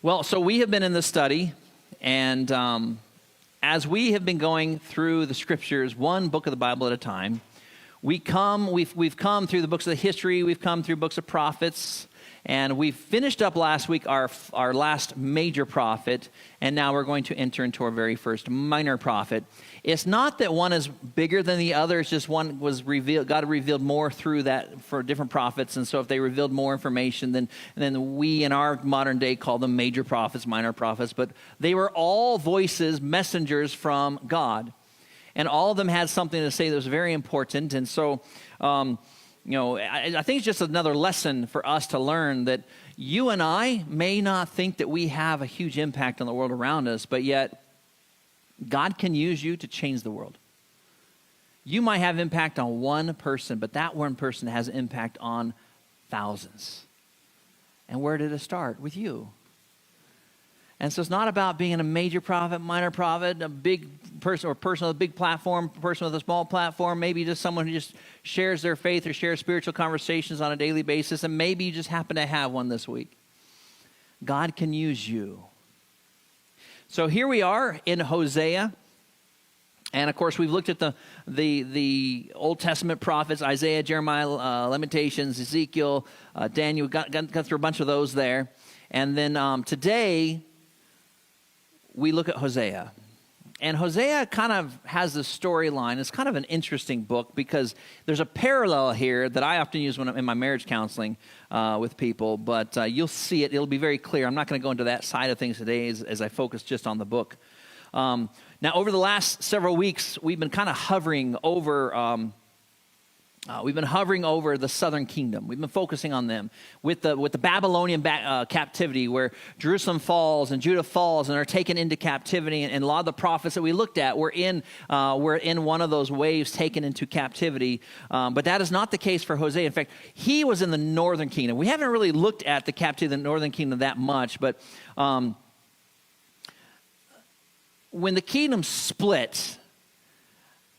Well, so we have been in this study, and as we have been going through the scriptures, one book of the Bible at a time, we've come through the books of the history, we've come through books of prophets, and we finished up last week our last major prophet, and now we're going to enter into our very first minor prophet. It's not that one is bigger than the other, it's just one was revealed, God revealed more through that for different prophets, and so if they revealed more information, then we in our modern day call them major prophets, minor prophets, but they were all voices, messengers from God. And all of them had something to say that was very important, and so I think it's just another lesson for us to learn that you and I may not think that we have a huge impact on the world around us, but yet God can use you to change the world. You might have impact on one person, but that one person has impact on thousands. And where did it start? With you. And so it's not about being a major prophet, minor prophet, a big person or person with a big platform, person with a small platform, maybe just someone who just shares their faith or shares spiritual conversations on a daily basis, and maybe you just happen to have one this week. God can use you. So here we are in Hosea, and of course we've looked at the Old Testament prophets, Isaiah, Jeremiah, Lamentations, Ezekiel, Daniel, got through a bunch of those there. And then today, we look at Hosea. And Hosea kind of has this storyline. It's kind of an interesting book because there's a parallel here that I often use when I'm in my marriage counseling with people. But you'll see it. It'll be very clear. I'm not going to go into that side of things today as I focus just on the book. Now, over the last several weeks, we've been kind of hovering over... we've been hovering over the southern kingdom. We've been focusing on them with the Babylonian captivity, where Jerusalem falls and Judah falls and are taken into captivity. And a lot of the prophets that we looked at were in one of those waves taken into captivity. But that is not the case for Hosea. In fact, he was in the northern kingdom. We haven't really looked at the captivity of the northern kingdom that much, but when the kingdom split,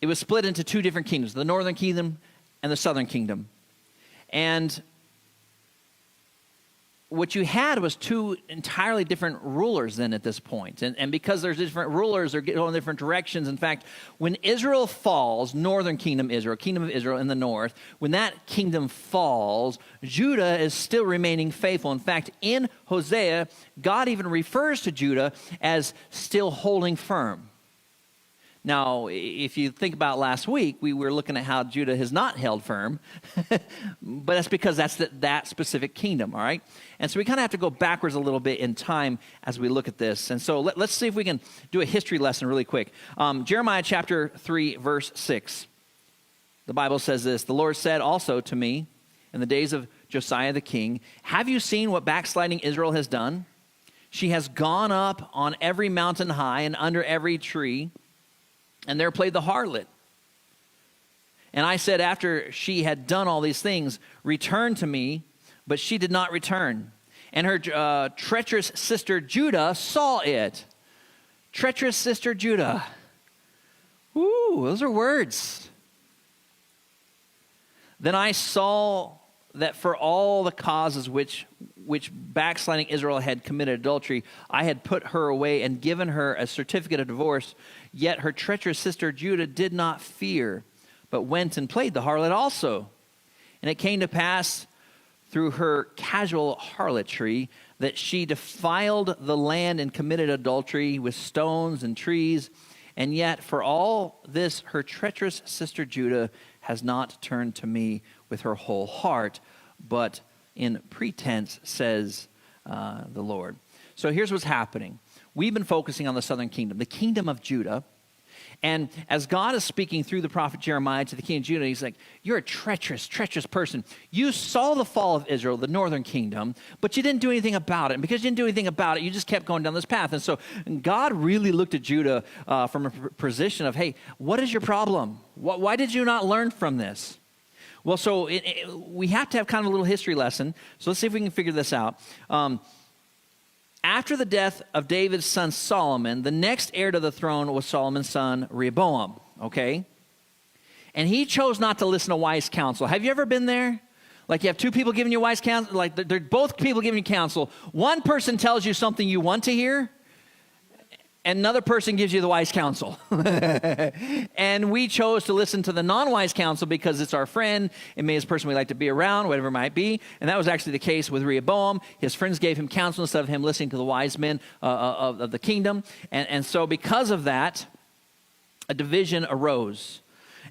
it was split into two different kingdoms: the northern kingdom and the southern kingdom. And what you had was two entirely different rulers then at this point. And because there's different rulers, they're going in different directions. In fact, when Israel falls, northern kingdom of Israel in the north, when that kingdom falls, Judah is still remaining faithful. In fact, in Hosea, God even refers to Judah as still holding firm. Now, if you think about last week, we were looking at how Judah has not held firm, but that's because that's that specific kingdom, all right? And so we kind of have to go backwards a little bit in time as we look at this. And so let's see if we can do a history lesson really quick. Jeremiah chapter 3, verse 6. The Bible says this: "The Lord said also to me in the days of Josiah the king, have you seen what backsliding Israel has done? She has gone up on every mountain high and under every tree, and there played the harlot. And I said, after she had done all these things, return to me, but she did not return. And her treacherous sister Judah saw it." Treacherous sister Judah. Ooh, those are words. "Then I saw that for all the causes which backsliding Israel had committed adultery, I had put her away and given her a certificate of divorce. Yet her treacherous sister Judah did not fear, but went and played the harlot also. And it came to pass through her casual harlotry that she defiled the land and committed adultery with stones and trees. And yet for all this, her treacherous sister Judah has not turned to me with her whole heart, but in pretense, says the Lord." So here's what's happening. We've been focusing on the southern kingdom, the kingdom of Judah. And as God is speaking through the prophet Jeremiah to the king of Judah, he's like, you're a treacherous person. You saw the fall of Israel, the northern kingdom, but you didn't do anything about it. And because you didn't do anything about it, you just kept going down this path. And so God really looked at Judah from a position of, hey, what is your problem? Why did you not learn from this? Well, so we have to have kind of a little history lesson. So let's see if we can figure this out. After the death of David's son Solomon, the next heir to the throne was Solomon's son Rehoboam, okay? And he chose not to listen to wise counsel. Have you ever been there? Like you have two people giving you wise counsel, like they're both people giving you counsel. One person tells you something you want to hear, and another person gives you the wise counsel. And we chose to listen to the non-wise counsel because it's our friend. It may be a person we like to be around, whatever it might be. And that was actually the case with Rehoboam. His friends gave him counsel instead of him listening to the wise men of the kingdom. And so because of that, a division arose.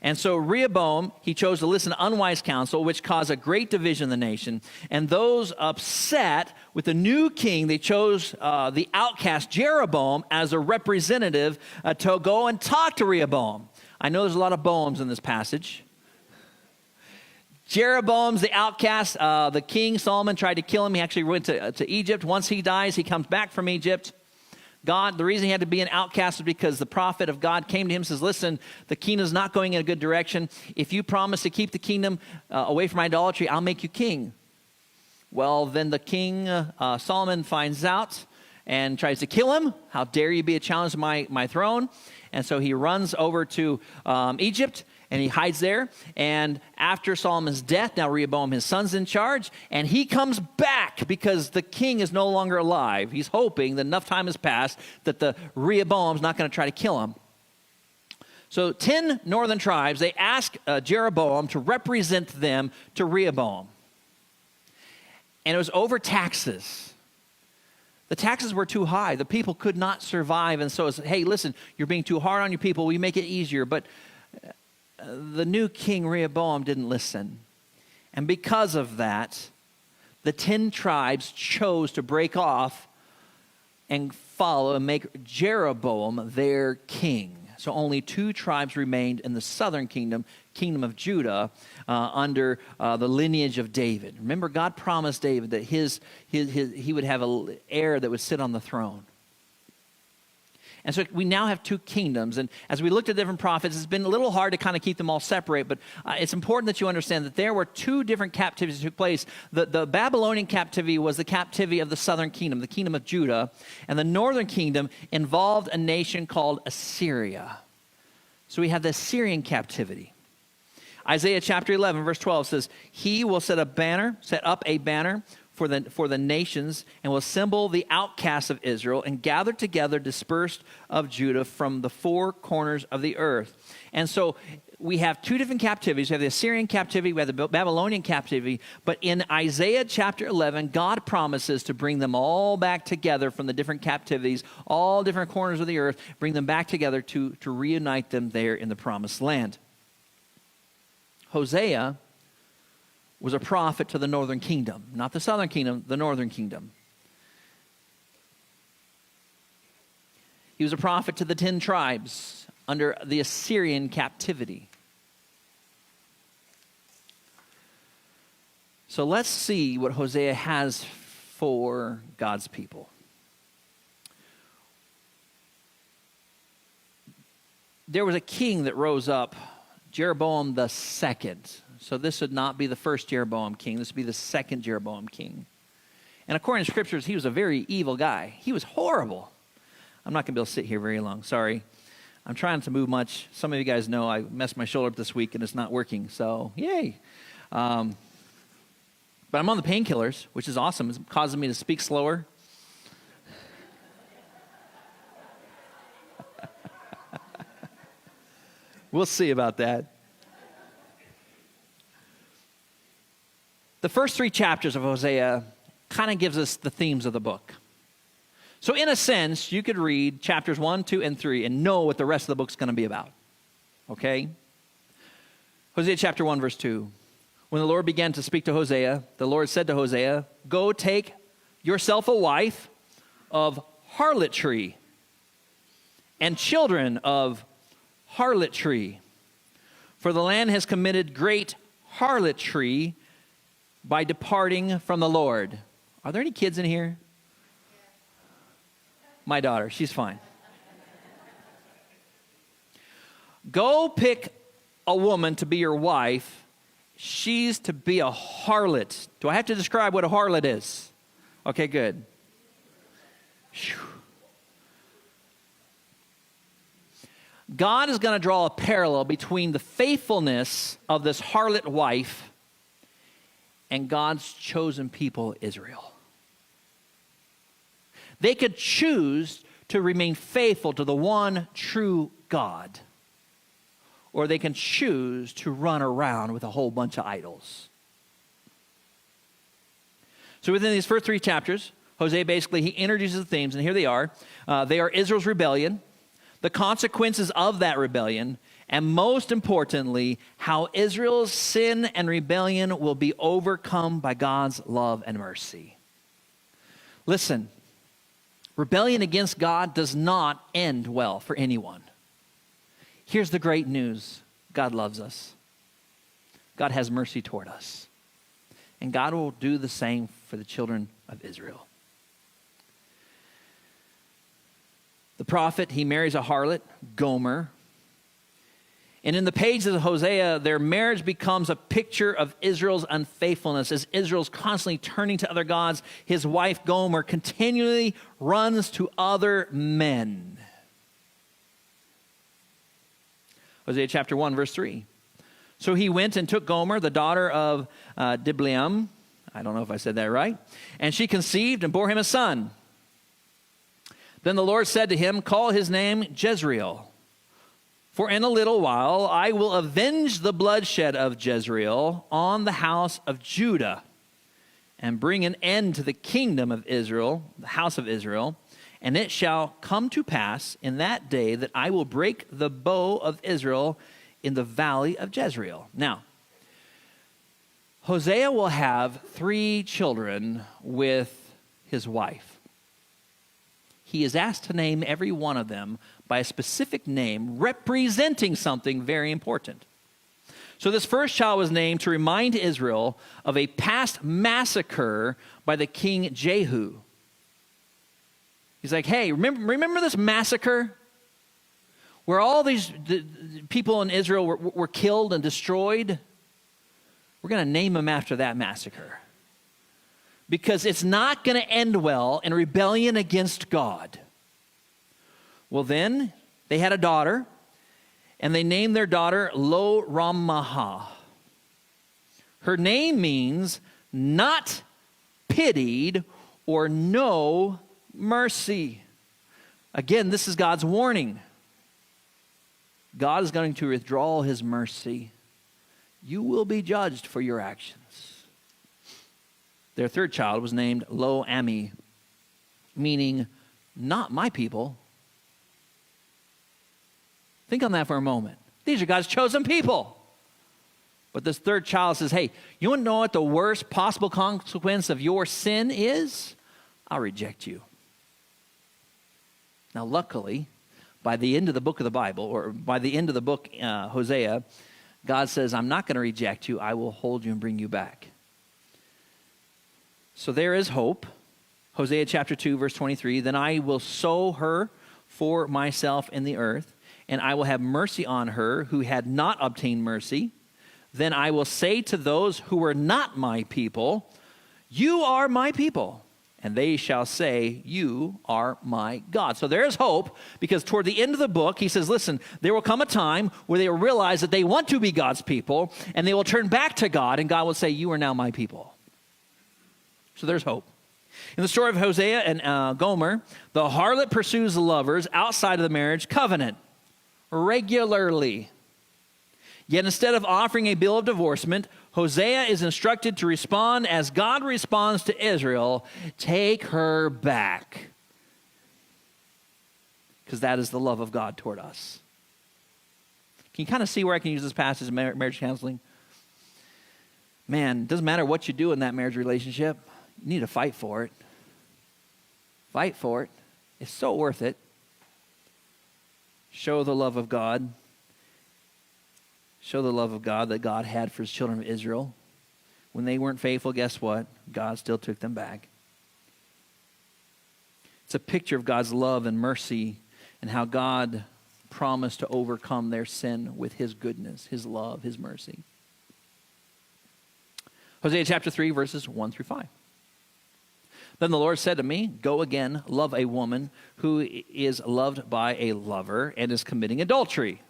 And so Rehoboam, he chose to listen to unwise counsel, which caused a great division in the nation. And those upset with the new king, they chose the outcast Jeroboam as a representative to go and talk to Rehoboam. I know there's a lot of boams in this passage. Jeroboam's the outcast. The king, Solomon, tried to kill him. He actually went to Egypt. Once he dies, he comes back from Egypt. The reason he had to be an outcast is because the prophet of God came to him and says, listen, the kingdom is not going in a good direction. If you promise to keep the kingdom away from idolatry, I'll make you king. Well, then the king, Solomon, finds out and tries to kill him. How dare you be a challenge to my throne? And so he runs over to Egypt, and he hides there. And after Solomon's death, now Rehoboam, his son's in charge, and he comes back because the king is no longer alive. He's hoping that enough time has passed that the Rehoboam's not going to try to kill him. So 10 northern tribes, they ask Jeroboam to represent them to Rehoboam. And it was over taxes. The taxes were too high. The people could not survive. And so it's, hey, listen, you're being too hard on your people. We make it easier. But the new king Rehoboam didn't listen. And because of that, the 10 tribes chose to break off and follow and make Jeroboam their king. So only 2 tribes remained in the southern kingdom of Judah, under the lineage of David. Remember, God promised David that he would have an heir that would sit on the throne. And so we now have 2 kingdoms. And as we looked at different prophets, it's been a little hard to kind of keep them all separate. But it's important that you understand that there were 2 different captivities that took place. The Babylonian captivity was the captivity of the southern kingdom, the kingdom of Judah. And the northern kingdom involved a nation called Assyria. So we have the Assyrian captivity. Isaiah chapter 11, verse 12 says, he will set up a banner for the nations, and will assemble the outcasts of Israel and gather together dispersed of Judah from the 4 corners of the earth. And so we have 2 different captivities. We have the Assyrian captivity, we have the Babylonian captivity. But in Isaiah chapter 11, God promises to bring them all back together from the different captivities, all different corners of the earth, bring them back together to reunite them there in the promised land. Hosea was a prophet to the northern kingdom, not the southern kingdom, the northern kingdom. He was a prophet to the 10 tribes under the Assyrian captivity. So let's see what Hosea has for God's people. There was a king that rose up, Jeroboam the second. So this would not be the first Jeroboam king. This would be the second Jeroboam king. And according to scriptures, he was a very evil guy. He was horrible. I'm not going to be able to sit here very long. Sorry. I'm trying to move much. Some of you guys know I messed my shoulder up this week and it's not working. So, yay. But I'm on the painkillers, which is awesome. It's causing me to speak slower. We'll see about that. The first 3 chapters of Hosea kind of gives us the themes of the book. So in a sense, you could read chapters 1, 2, and 3 and know what the rest of the book's going to be about. Okay? Hosea chapter 1, verse 2. When the Lord began to speak to Hosea, the Lord said to Hosea, go take yourself a wife of harlotry and children of harlotry. For the land has committed great harlotry by departing from the Lord. Are there any kids in here? My daughter, she's fine. Go pick a woman to be your wife. She's to be a harlot. Do I have to describe what a harlot is? Okay, good. Whew. God is going to draw a parallel between the faithfulness of this harlot wife and God's chosen people, Israel. They could choose to remain faithful to the one true God, or they can choose to run around with a whole bunch of idols. So within these first 3 chapters, Hosea basically, he introduces the themes, and here they are. They are Israel's rebellion, the consequences of that rebellion, and most importantly, how Israel's sin and rebellion will be overcome by God's love and mercy. Listen, rebellion against God does not end well for anyone. Here's the great news. God loves us. God has mercy toward us. And God will do the same for the children of Israel. The prophet, he marries a harlot, Gomer. And in the pages of Hosea, their marriage becomes a picture of Israel's unfaithfulness. As Israel's constantly turning to other gods, his wife Gomer continually runs to other men. Hosea chapter 1, verse 3. So he went and took Gomer, the daughter of Diblaim. I don't know if I said that right. And she conceived and bore him a son. Then the Lord said to him, call his name Jezreel. For in a little while I will avenge the bloodshed of Jezreel on the house of Judah and bring an end to the kingdom of Israel, the house of Israel. And it shall come to pass in that day that I will break the bow of Israel in the valley of Jezreel. Now, Hosea will have 3 children with his wife. He is asked to name every one of them by a specific name representing something very important. So this first child was named to remind Israel of a past massacre by the king Jehu. He's like, hey, remember this massacre where all these people in Israel were killed and destroyed? We're going to name him after that massacre. Because it's not going to end well in rebellion against God. Well, then, they had a daughter, and they named their daughter Lo Ramah. Her name means not pitied or no mercy. Again, this is God's warning. God is going to withdraw his mercy. You will be judged for your actions. Their third child was named Lo Ami, meaning not my people. Think on that for a moment. These are God's chosen people. But this third child says, hey, you want to know what the worst possible consequence of your sin is? I'll reject you. Now, luckily, by the end of the book of the Bible, or by the end of the book, Hosea, God says, I'm not going to reject you. I will hold you and bring you back. So there is hope. Hosea chapter 2, verse 23, then I will sow her for myself in the earth, and I will have mercy on her who had not obtained mercy. Then I will say to those who were not my people, you are my people. And they shall say, you are my God. So there is hope, because toward the end of the book, he says, listen, there will come a time where they will realize that they want to be God's people, and they will turn back to God, and God will say, you are now my people. So there's hope. In the story of Hosea and Gomer, the harlot pursues the lovers outside of the marriage covenant regularly. Yet instead of offering a bill of divorcement, Hosea is instructed to respond as God responds to Israel, take her back. Because that is the love of God toward us. Can you kind of see where I can use this passage in marriage counseling? Man, it doesn't matter what you do in that marriage relationship. You need to fight for it. Fight for it. It's so worth it. Show the love of God. Show the love of God that God had for his children of Israel. When they weren't faithful, guess what? God still took them back. It's a picture of God's love and mercy and how God promised to overcome their sin with his goodness, his love, his mercy. Hosea chapter 3, verses 1 through 5. Then the Lord said to me, go again, love a woman who is loved by a lover and is committing adultery.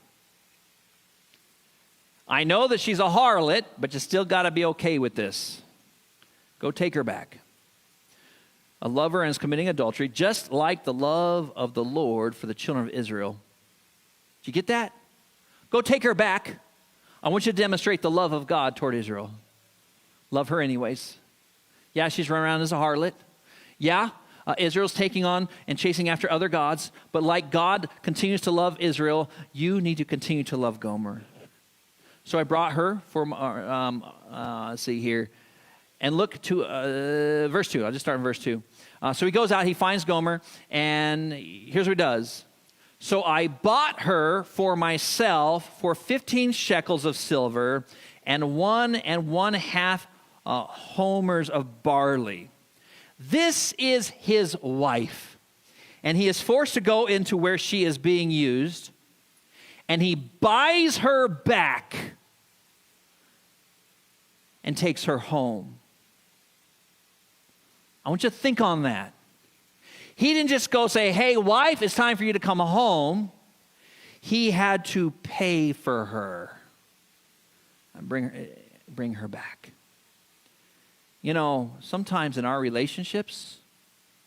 I know that she's a harlot, but you still got to be okay with this. Go take her back. A lover and is committing adultery, just like the love of the Lord for the children of Israel. Did you get that? Go take her back. I want you to demonstrate the love of God toward Israel. Love her anyways. Yeah, she's running around as a harlot. Yeah, Israel's taking on and chasing after other gods. But like God continues to love Israel, you need to continue to love Gomer. So I brought her for, let's see here. And look to verse 2. I'll just start in verse 2. So he goes out, he finds Gomer, and here's what he does. So I bought her for myself for 15 shekels of silver and 1.5 homers of barley. This is his wife, and he is forced to go into where she is being used, and he buys her back and takes her home. I want you to think on that. He didn't just go say, hey, wife, it's time for you to come home. He had to pay for her and bring her back. You know, sometimes in our relationships,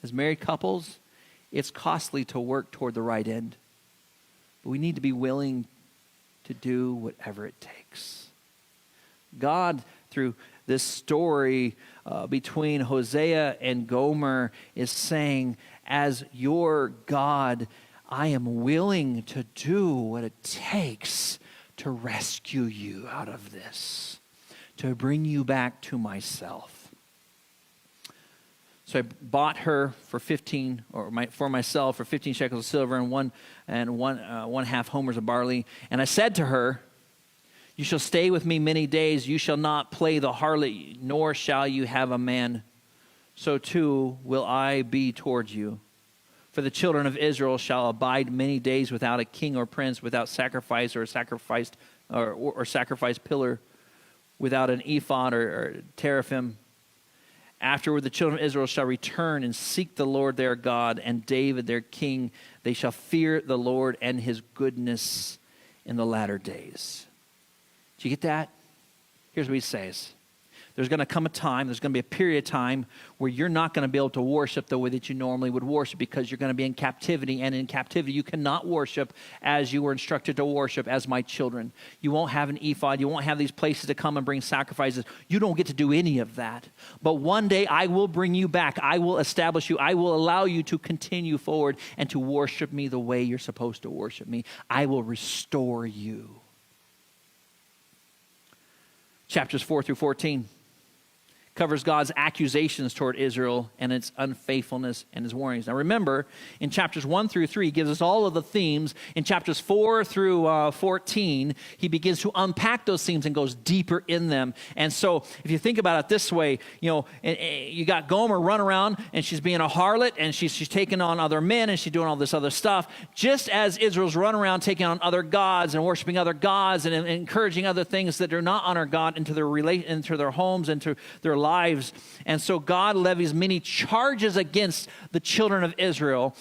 as married couples, it's costly to work toward the right end. But we need to be willing to do whatever it takes. God, through this story between Hosea and Gomer, is saying, as your God, I am willing to do what it takes to rescue you out of this, to bring you back to myself. So I bought her for for myself for 15 shekels of silver and one half homers of barley. And I said to her, you shall stay with me many days. You shall not play the harlot, nor shall you have a man. So too will I be towards you. For the children of Israel shall abide many days without a king or prince, without sacrifice or sacrifice pillar, without an ephod or teraphim. Afterward, the children of Israel shall return and seek the Lord their God and David their king. They shall fear the Lord and his goodness in the latter days. Did you get that? Here's what he says. There's going to come a time, there's going to be a period of time where you're not going to be able to worship the way that you normally would worship because you're going to be in captivity. And in captivity, you cannot worship as you were instructed to worship as my children. You won't have an ephod. You won't have these places to come and bring sacrifices. You don't get to do any of that. But one day I will bring you back. I will establish you. I will allow you to continue forward and to worship me the way you're supposed to worship me. I will restore you. Chapters 4 through 14. Covers God's accusations toward Israel and its unfaithfulness and his warnings. Now remember, in chapters 1 through 3, he gives us all of the themes. In chapters 4 through 14, he begins to unpack those themes and goes deeper in them. And so if you think about it this way, you know, you got Gomer run around and she's being a harlot and she's taking on other men and she's doing all this other stuff. Just as Israel's run around taking on other gods and worshiping other gods and encouraging other things that do not honor God into their homes, into their lives. And so God levies many charges against the children of Israel,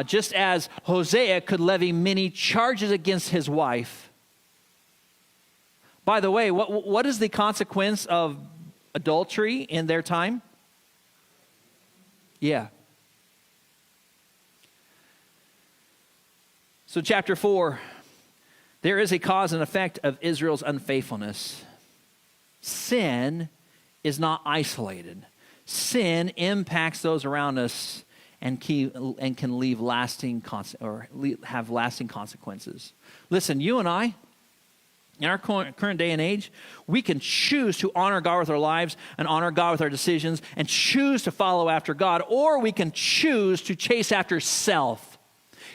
just as Hosea could levy many charges against his wife. By the way, what is the consequence of adultery in their time? Yeah. So chapter 4, there is a cause and effect of Israel's unfaithfulness. Sin is not isolated. Sin impacts those around us and can leave have lasting consequences. Listen, you and I, in our current day and age, we can choose to honor God with our lives and honor God with our decisions and choose to follow after God, or we can choose to chase after self.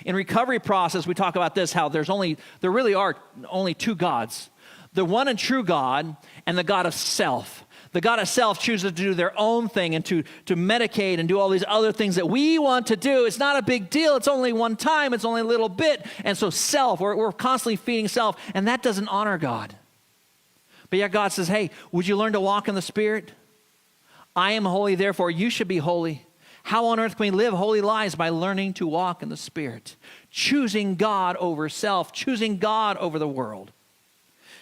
In recovery process, we talk about this, how there really are only two gods. The one and true God and the God of self. The God of self chooses to do their own thing and to medicate and do all these other things that we want to do. It's not a big deal. It's only one time. It's only a little bit. And so self, we're constantly feeding self, and that doesn't honor God. But yet God says, hey, would you learn to walk in the Spirit? I am holy, therefore you should be holy. How on earth can we live holy lives? By learning to walk in the Spirit. Choosing God over self. Choosing God over the world.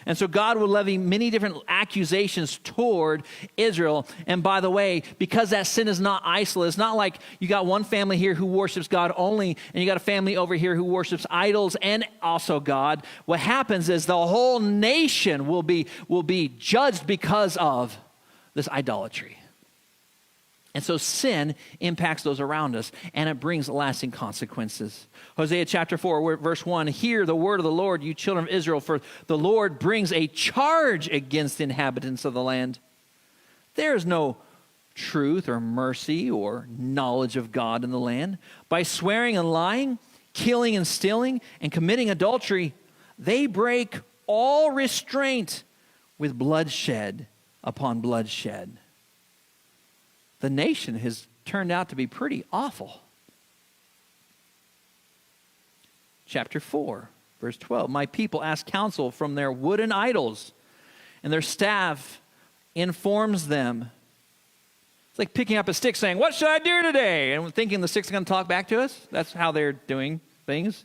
And so God will levy many different accusations toward Israel. And by the way, because that sin is not isolated, it's not like you got one family here who worships God only, and you got a family over here who worships idols and also God. What happens is the whole nation will be judged because of this idolatry. And so sin impacts those around us, and it brings lasting consequences. Hosea chapter 4, verse 1, hear the word of the Lord, you children of Israel, for the Lord brings a charge against the inhabitants of the land. There is no truth or mercy or knowledge of God in the land. By swearing and lying, killing and stealing, and committing adultery, they break all restraint with bloodshed upon bloodshed. The nation has turned out to be pretty awful. Chapter 4, verse 12. My people ask counsel from their wooden idols, and their staff informs them. It's like picking up a stick saying, what should I do today? And thinking the stick's going to talk back to us. That's how they're doing things.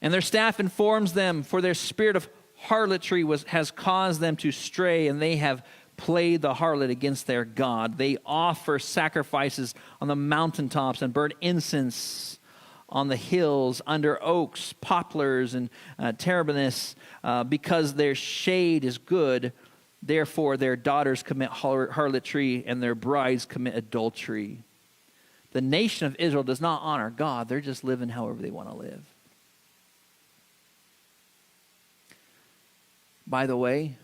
And their staff informs them, for their spirit of harlotry has caused them to stray, and they have played the harlot against their God. They offer sacrifices on the mountaintops and burn incense on the hills under oaks, poplars, and terebinths, because their shade is good. Therefore, their daughters commit harlotry and their brides commit adultery. The nation of Israel does not honor God. They're just living however they want to live. By the way,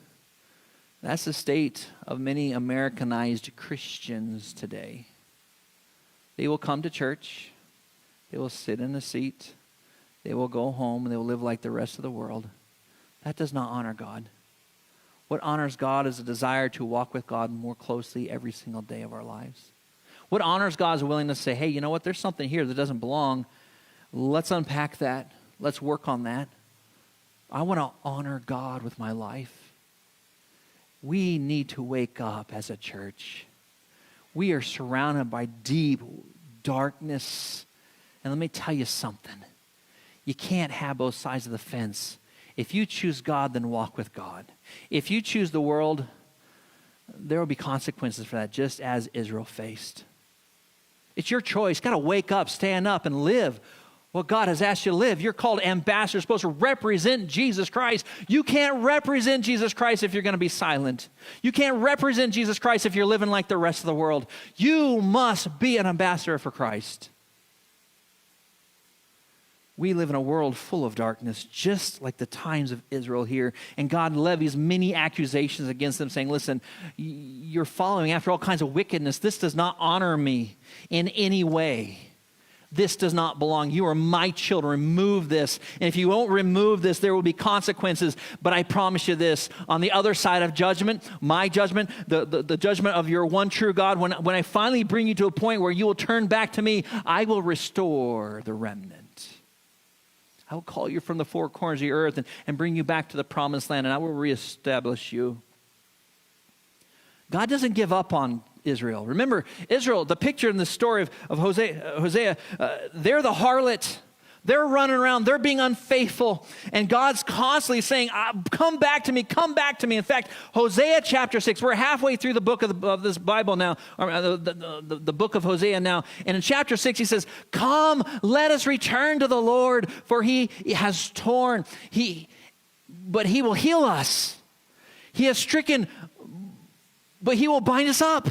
that's the state of many Americanized Christians today. They will come to church. They will sit in a seat. They will go home and they will live like the rest of the world. That does not honor God. What honors God is a desire to walk with God more closely every single day of our lives. What honors God is a willingness to say, hey, you know what? There's something here that doesn't belong. Let's unpack that. Let's work on that. I want to honor God with my life. We need to wake up as a church. We are surrounded by deep darkness. And let me tell you something. You can't have both sides of the fence. If you choose God, then walk with God. If you choose the world, there will be consequences for that, just as Israel faced. It's your choice. Got to wake up, stand up, and live what God has asked you to live. You're called ambassadors, supposed to represent Jesus Christ. You can't represent Jesus Christ if you're going to be silent. You can't represent Jesus Christ if you're living like the rest of the world. You must be an ambassador for Christ. We live in a world full of darkness, just like the times of Israel here. And God levies many accusations against them, saying, listen, you're following after all kinds of wickedness. This does not honor me in any way. This does not belong. You are my children. Remove this. And if you won't remove this, there will be consequences. But I promise you this, on the other side of judgment, my judgment, the judgment of your one true God, when I finally bring you to a point where you will turn back to me, I will restore the remnant. I will call you from the four corners of the earth and bring you back to the promised land, and I will reestablish you. God doesn't give up on Israel. Remember, Israel, the picture in the story of Hosea, they're the harlot. They're running around. They're being unfaithful. And God's constantly saying, come back to me, come back to me. In fact, Hosea chapter 6, we're halfway through the book of this Bible now, or the book of Hosea now. And in chapter 6, he says, come, let us return to the Lord, for he has torn. But he will heal us. He has stricken, but he will bind us up.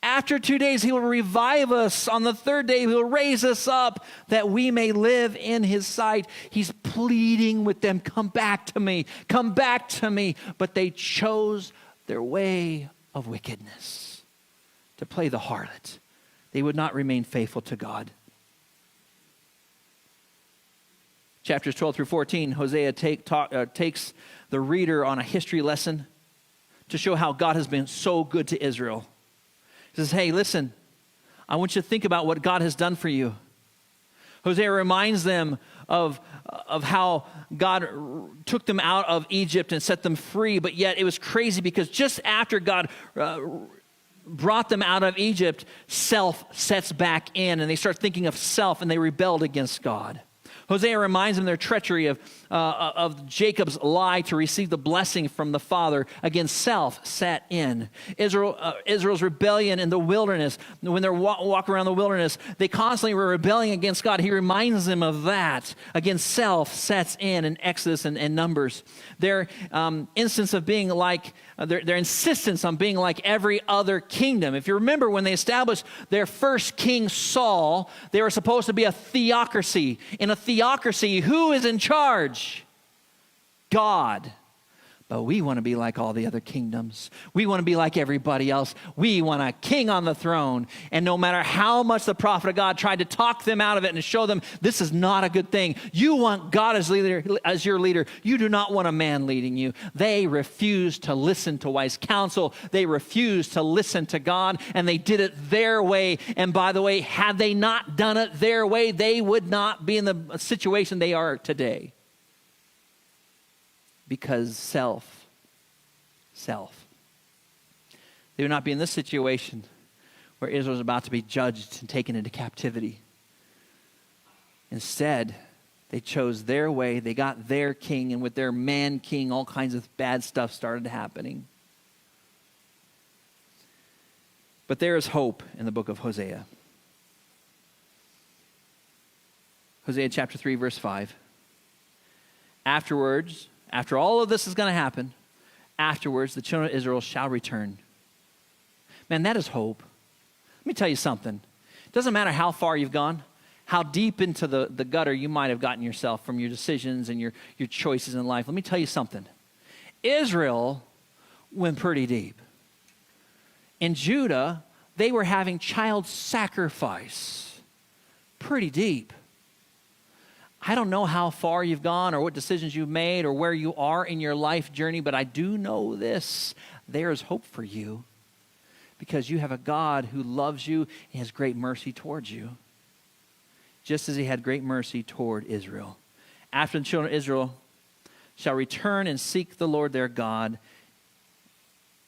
After 2 days, he will revive us. On the third day, he will raise us up that we may live in his sight. He's pleading with them, come back to me, come back to me. But they chose their way of wickedness to play the harlot. They would not remain faithful to God. Chapters 12 through 14, Hosea takes the reader on a history lesson to show how God has been so good to Israel. He says, hey, listen, I want you to think about what God has done for you. Hosea reminds them of how God took them out of Egypt and set them free, but yet it was crazy because just after God brought them out of Egypt, self sets back in and they start thinking of self and they rebelled against God. Hosea reminds them of their treachery of Jacob's lie to receive the blessing from the father. Again, self set in. Israel's rebellion in the wilderness. When they're walking around the wilderness, they constantly were rebelling against God. He reminds them of that. Again, self sets in Exodus and Numbers. Their instance of being like, their insistence on being like every other kingdom. If you remember, when they established their first king, Saul, they were supposed to be a theocracy. In a theocracy, who is in charge? God. But we want to be like all the other kingdoms. We want to be like everybody else. We want a king on the throne. And no matter how much the prophet of God tried to talk them out of it and show them this is not a good thing, you want God as your leader. You do not want a man leading you. They refused to listen to wise counsel. They refused to listen to God, and they did it their way. And by the way, had they not done it their way, they would not be in the situation they are today. Because self. They would not be in this situation where Israel is about to be judged and taken into captivity. Instead, they chose their way. They got their king, and with their man king, all kinds of bad stuff started happening. But there is hope in the book of Hosea. Hosea chapter 3, verse 5. After all of this is going to happen, afterwards the children of Israel shall return. Man, that is hope. Let me tell you something. It doesn't matter how far you've gone, how deep into the gutter you might have gotten yourself from your decisions and your choices in life. Let me tell you something. Israel went pretty deep. In Judah, they were having child sacrifice. Pretty deep. I don't know how far you've gone or what decisions you've made or where you are in your life journey, but I do know this. There is hope for you because you have a God who loves you and has great mercy towards you, just as he had great mercy toward Israel. After the children of Israel shall return and seek the Lord their God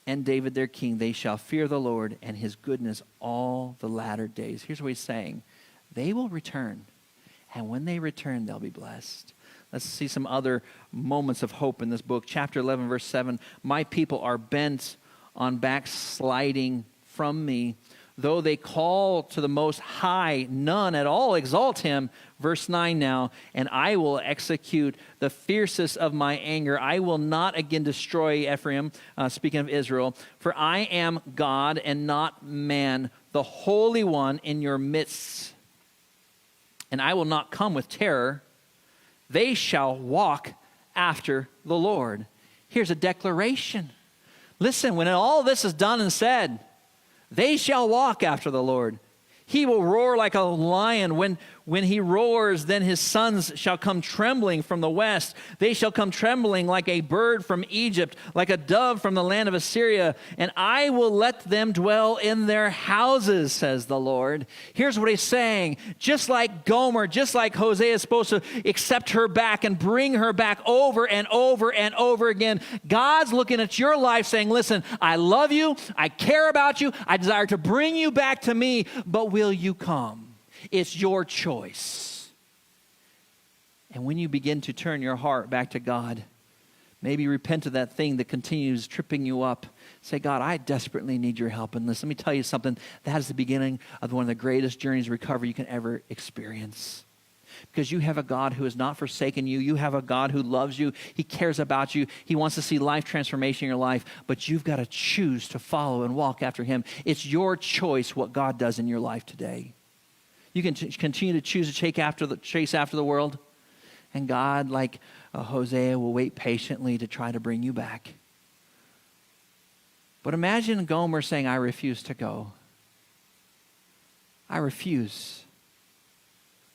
and David their king, they shall fear the Lord and his goodness all the latter days. Here's what he's saying. They will return. And when they return, they'll be blessed. Let's see some other moments of hope in this book. Chapter 11, verse 7. My people are bent on backsliding from me. Though they call to the Most High, none at all exalt him. Verse 9 now. And I will execute the fiercest of my anger. I will not again destroy Ephraim, speaking of Israel. For I am God and not man, the Holy One in your midst. And I will not come with terror. They shall walk after the Lord. Here's a declaration. Listen, when all this is done and said, they shall walk after the Lord. He will roar like a lion. When he roars, then his sons shall come trembling from the west. They shall come trembling like a bird from Egypt, like a dove from the land of Assyria. And I will let them dwell in their houses, says the Lord. Here's what he's saying. Just like Gomer, just like Hosea is supposed to accept her back and bring her back over and over and over again, God's looking at your life saying, listen, I love you. I care about you. I desire to bring you back to me, but will you come? It's your choice. And when you begin to turn your heart back to God, maybe repent of that thing that continues tripping you up. Say, God, I desperately need your help in this. Let me tell you something. That is the beginning of one of the greatest journeys of recovery you can ever experience. Because you have a God who has not forsaken you. You have a God who loves you. He cares about you. He wants to see life transformation in your life. But you've got to choose to follow and walk after him. It's your choice what God does in your life today. You can continue to choose to chase after the world. And God, like Hosea, will wait patiently to try to bring you back. But imagine Gomer saying, I refuse to go. I refuse.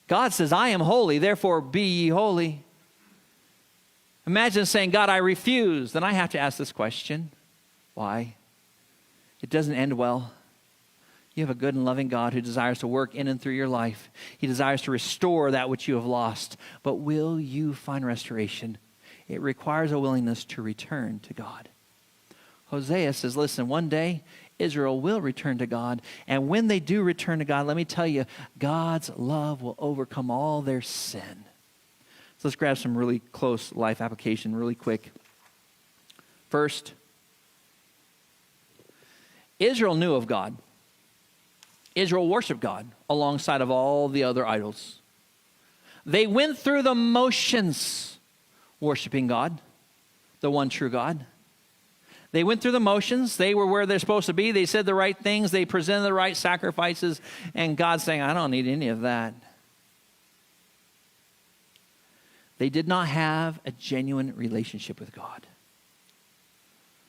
God says, I am holy, therefore be ye holy. Imagine saying, God, I refuse. Then I have to ask this question. Why? It doesn't end well. You have a good and loving God who desires to work in and through your life. He desires to restore that which you have lost. But will you find restoration? It requires a willingness to return to God. Hosea says, listen, one day Israel will return to God. And when they do return to God, let me tell you, God's love will overcome all their sin. So let's grab some really close life application really quick. First, Israel knew of God. Israel worshiped God alongside of all the other idols. They went through the motions worshiping God, the one true God. They went through the motions. They were where they're supposed to be. They said the right things. They presented the right sacrifices. And God's saying, I don't need any of that. They did not have a genuine relationship with God.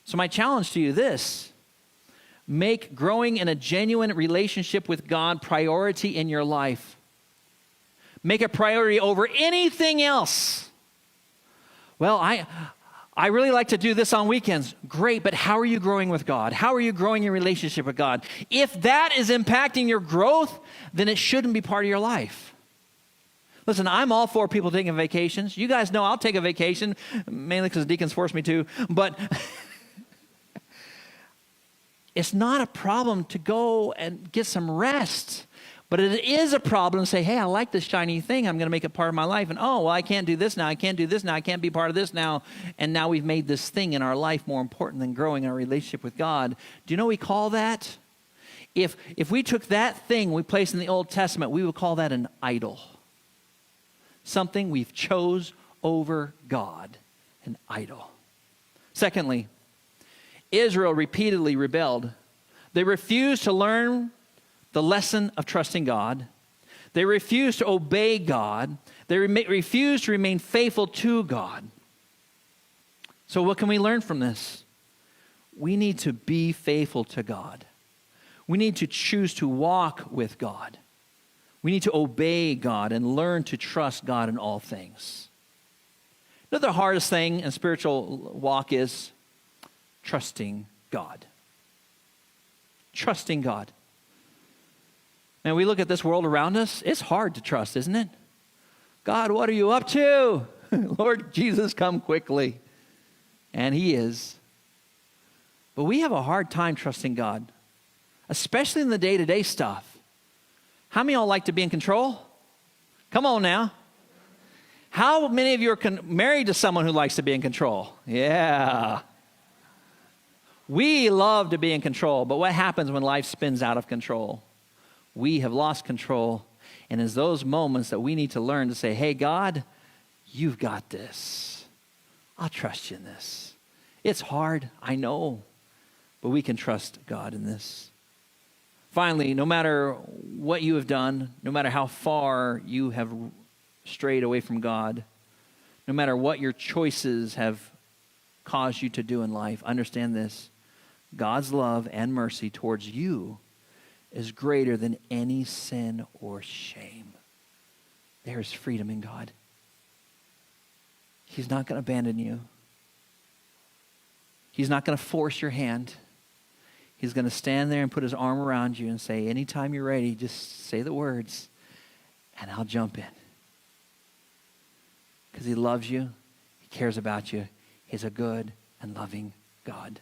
So my challenge to you is this: make growing in a genuine relationship with God priority in your life. Make a priority over anything else. Well, I really like to do this on weekends. Great, but how are you growing with God? How are you growing your relationship with God? If that is impacting your growth, then it shouldn't be part of your life. Listen, I'm all for people taking vacations. You guys know I'll take a vacation, mainly because the deacons force me to, but it's not a problem to go and get some rest. But it is a problem to say, hey, I like this shiny thing. I'm going to make it part of my life. And oh, well, I can't do this now. I can't do this now. I can't be part of this now. And now we've made this thing in our life more important than growing our relationship with God. Do you know what we call that? If we took that thing we placed in the Old Testament, we would call that an idol. Something we've chose over God, an idol. Secondly, Israel repeatedly rebelled. They refused to learn the lesson of trusting God. They refused to obey God. They refused to remain faithful to God. So what can we learn from this? We need to be faithful to God. We need to choose to walk with God. We need to obey God and learn to trust God in all things. You know, the hardest thing in spiritual walk is trusting God. Trusting God. And we look at this world around us, it's hard to trust, isn't it? God, what are you up to? Lord Jesus, come quickly. And he is. But we have a hard time trusting God, especially in the day-to-day stuff. How many of y'all like to be in control? Come on now. How many of you are married to someone who likes to be in control? Yeah. We love to be in control, but what happens when life spins out of control? We have lost control, and it's those moments that we need to learn to say, hey, God, you've got this. I'll trust you in this. It's hard, I know, but we can trust God in this. Finally, no matter what you have done, no matter how far you have strayed away from God, no matter what your choices have caused you to do in life, understand this: God's love and mercy towards you is greater than any sin or shame. There is freedom in God. He's not going to abandon you. He's not going to force your hand. He's going to stand there and put his arm around you and say, anytime you're ready, just say the words, and I'll jump in. Because he loves you. He cares about you. He's a good and loving God.